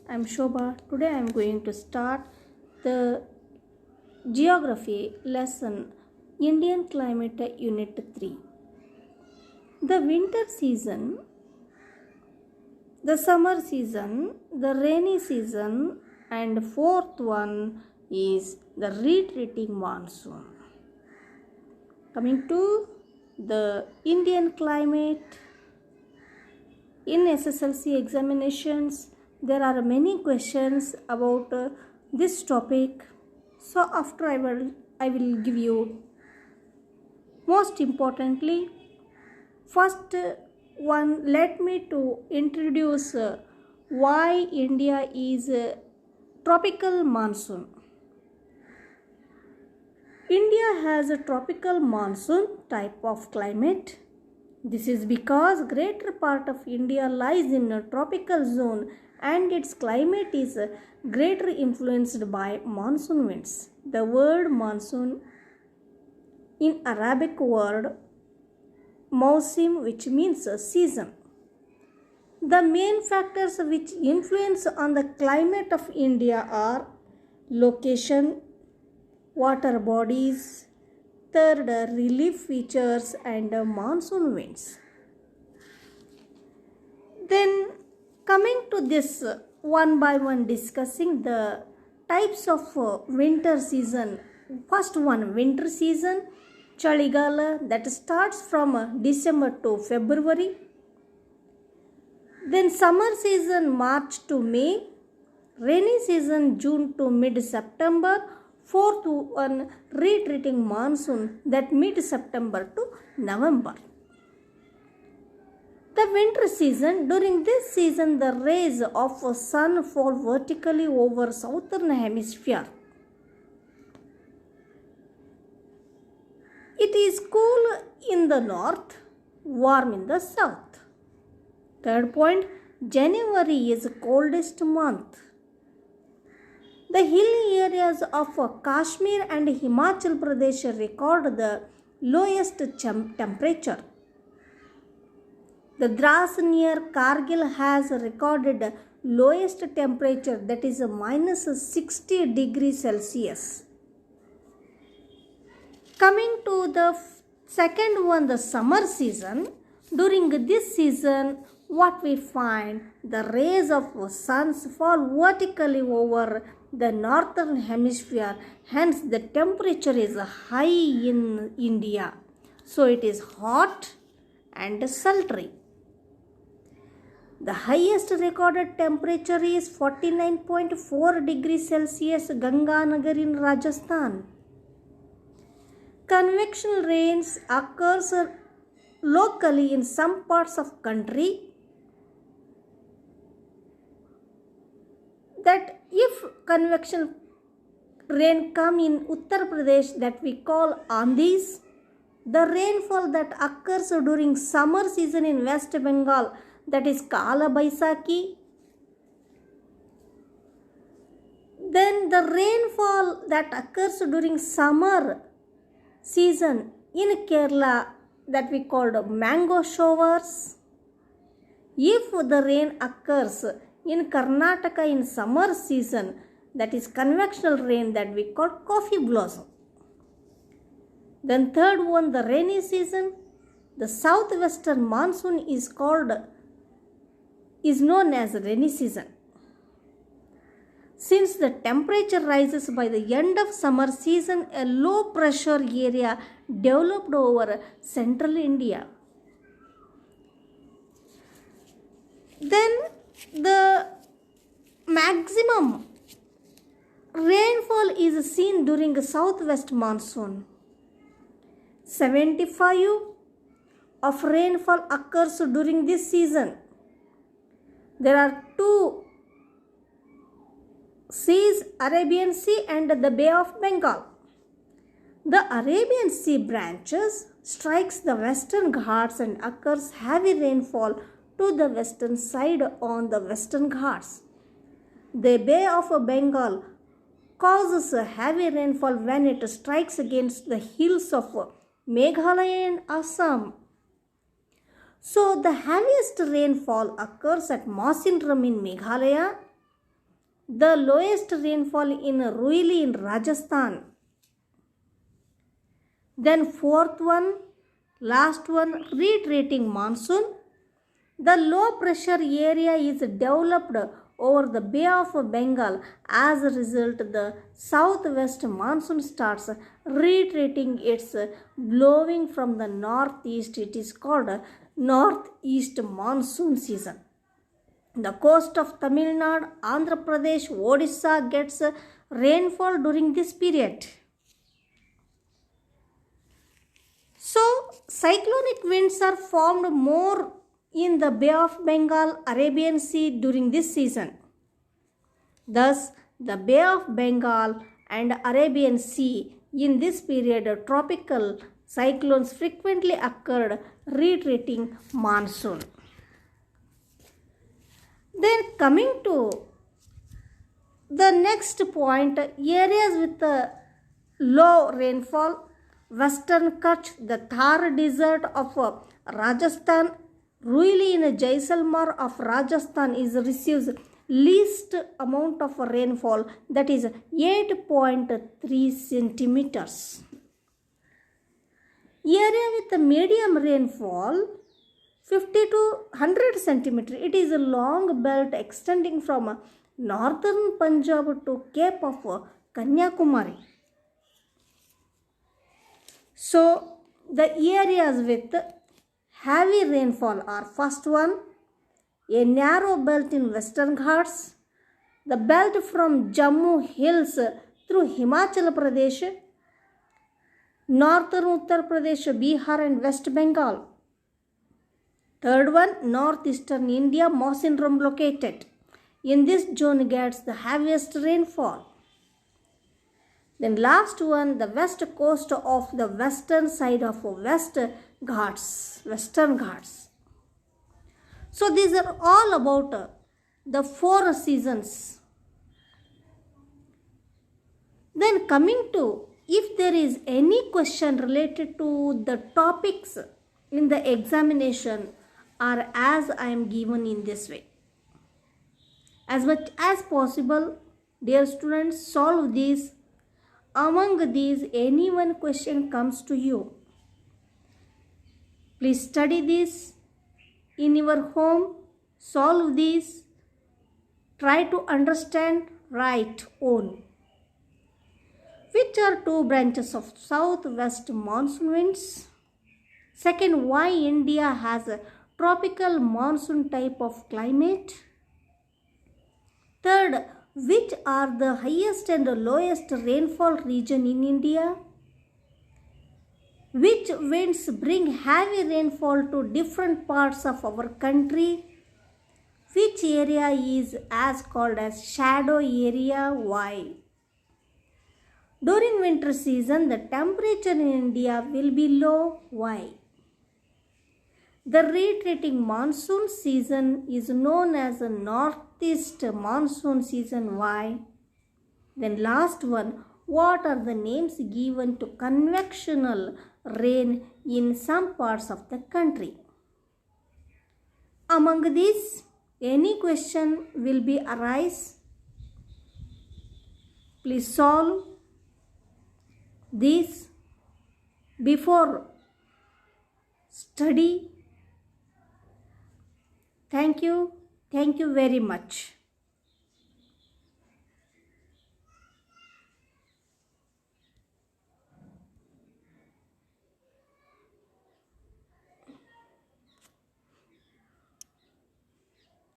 I'm Shobha. Today I'm going to start the geography lesson Indian Climate Unit 3. The winter season, the summer season, the rainy season, and fourth one is the retreating monsoon. Coming to the Indian climate, in SSLC examinations, there are many questions about this topic. So after I will give you most importantly, first one, let me to introduce why India is a tropical monsoon. India has a tropical monsoon type of climate. This is because greater part of India lies in a tropical zone and its climate is greatly influenced by monsoon winds. The word monsoon in Arabic word mausim, which means a season. The main factors which influence on the climate of India are location, water bodies, third relief features and monsoon winds. Then coming to this one by one discussing the types of winter season. First one, winter season, Chaligala, that starts from December to February. Then summer season, March to May. Rainy season, June to mid-September. Fourth one, retreating monsoon, that mid-September to November. The winter season, during this season the rays of sun fall vertically over southern hemisphere. It is cool in the north, warm in the south. Third point, January is coldest month. The hilly areas of Kashmir and Himachal Pradesh record the lowest temperature. The Dras near Kargil has recorded lowest temperature, that is minus 60 degrees Celsius. Coming to the second one, the summer season. During this season, what we find, the rays of suns fall vertically over the northern hemisphere, hence the temperature is high in India. So it is hot and sultry. The highest recorded temperature is 49.4 degrees Celsius, Ganganagar in Rajasthan. Convectional rains occurs locally in some parts of country. That if convection rain come in Uttar Pradesh, that we call Andis. The rainfall that occurs during summer season in West Bengal, that is Kala Baisakhi. Then the rainfall that occurs during summer season in Kerala, that we called mango showers. If the rain occurs in Karnataka in summer season, that is convectional rain, that we call coffee blossom. Then third one, the rainy season. The southwestern monsoon is known as rainy season. Since the temperature rises by the end of summer season, a low pressure area developed over central India. Then the maximum rainfall is seen during the southwest monsoon. 75 of rainfall occurs during this season. There are two seas, Arabian Sea and the Bay of Bengal. The Arabian Sea branches, strikes the western Ghats and occurs heavy rainfall to the western side on the western Ghats. The Bay of Bengal causes a heavy rainfall when it strikes against the hills of Meghalaya and Assam. So the heaviest rainfall occurs at Mawsynram in Meghalaya the lowest rainfall in Roili in Rajasthan. Then fourth one, last one, retreating monsoon. The low pressure area is developed over the Bay of Bengal. As a result, the southwest monsoon starts retreating. It's blowing from the northeast. It is called northeast monsoon season. The coast of Tamil Nadu, Andhra Pradesh, Odisha gets rainfall during this period. So, cyclonic winds are formed more in the Bay of Bengal, Arabian Sea during this season. Thus, the Bay of Bengal and Arabian Sea in this period, tropical cyclones frequently occurred, retreating monsoon. Then coming to the next point, areas with low rainfall, Western Kutch, the Thar desert of Rajasthan, Roili in Jaisalmer of Rajasthan receives least amount of rainfall, that is 8.3 centimeters. Area with medium rainfall 50 to 100 centimeters. It is a long belt extending from northern Punjab to Cape of Kanyakumari. So, the areas with heavy rainfall are first one, a narrow belt in Western Ghats, the belt from Jammu Hills through Himachal Pradesh, northern Uttar Pradesh, Bihar and West Bengal. Third one, northeastern India, Mawsynram located. In this zone gets the heaviest rainfall. Then last one, the west coast of the western side of Western Ghats. So these are all about the 4 seasons. Then coming to, if there is any question related to the topics in the examination, or as I am given in this way. As much as possible, dear students, solve these. Among these, any one question comes to you. Please study this in your home, solve these, try to understand, write own. Which are 2 branches of southwest monsoon winds? Second, why India has a tropical monsoon type of climate? Third, which are the highest and lowest rainfall region in India? Which winds bring heavy rainfall to different parts of our country? Which area is as called as shadow area? Why? During winter season, the temperature in India will be low. Why? The retreating monsoon season is known as the northeast monsoon season. Why? Then last one, what are the names given to convectional rain in some parts of the country? Among these, any question will be arise. Please solve this before study. Thank you very much.